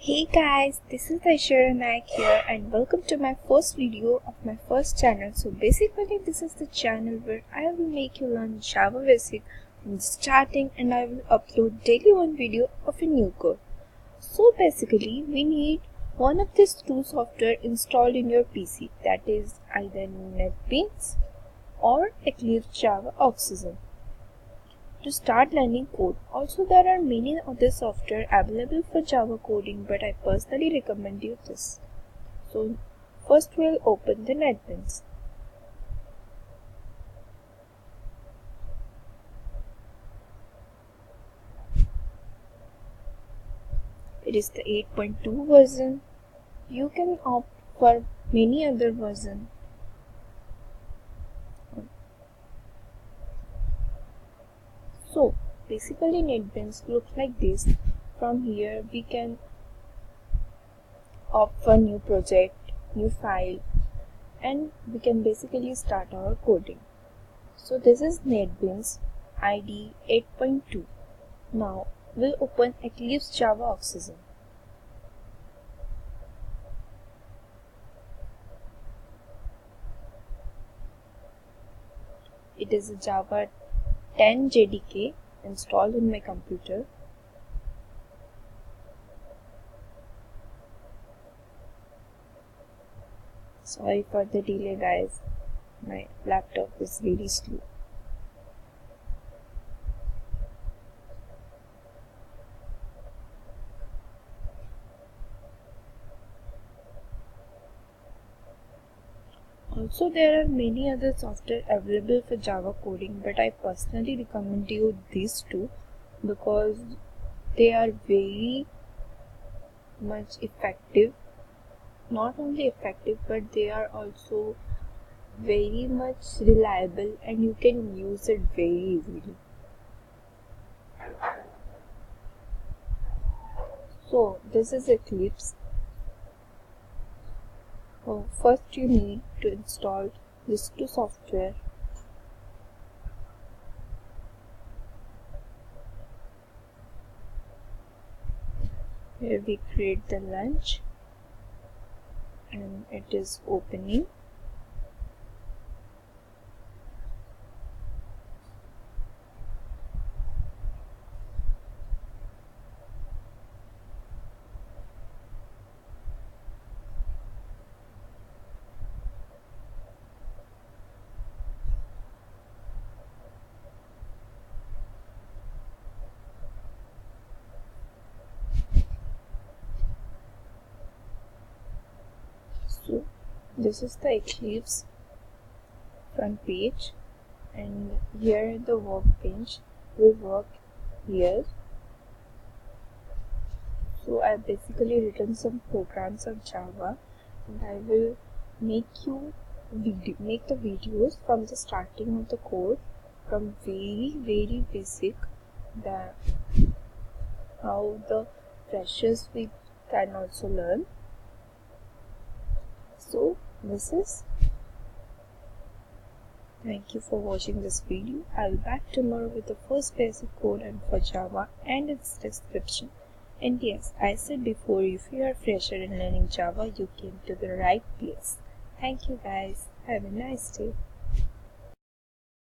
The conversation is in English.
Hey guys, this is THANKYOU here and welcome to my first video of my first channel. So basically this is the channel where I will make you learn Java basic from the starting and I will upload daily one video of a new code. So basically we need one of these two software installed in your PC, that is either NetBeans or Eclipse Java Oxygen, to start learning code. Also, there are many other software available for Java coding, but I personally recommend you this. So first we'll open the NetBeans. It is the 8.2 version. You can opt for many other versions. So basically NetBeans looks like this. From here we can opt for new project, new file, and we can basically start our coding. So this is NetBeans ID 8.2. Now we'll open Eclipse Java Oxygen. It is a Java 10 JDK installed in my computer. Sorry for the delay guys, my laptop is very slow. Also, there are many other software available for Java coding, but I personally recommend you these two because they are very much effective. Not only effective, but they are also very much reliable and you can use it very easily. So this is Eclipse. First you need to install these two software. Here we create the launch and it is opening. So this is the Eclipse front page and here the workbench will work here. So I basically written some programs of Java and I will make the videos from the starting of the code, from very basic, how the freshers we can also learn. So this is. Thank you for watching this video. I'll be back tomorrow with the first basic code and for Java and its description. And yes, I said before, if you are a fresher in learning Java, you came to the right place. Thank you guys. Have a nice day.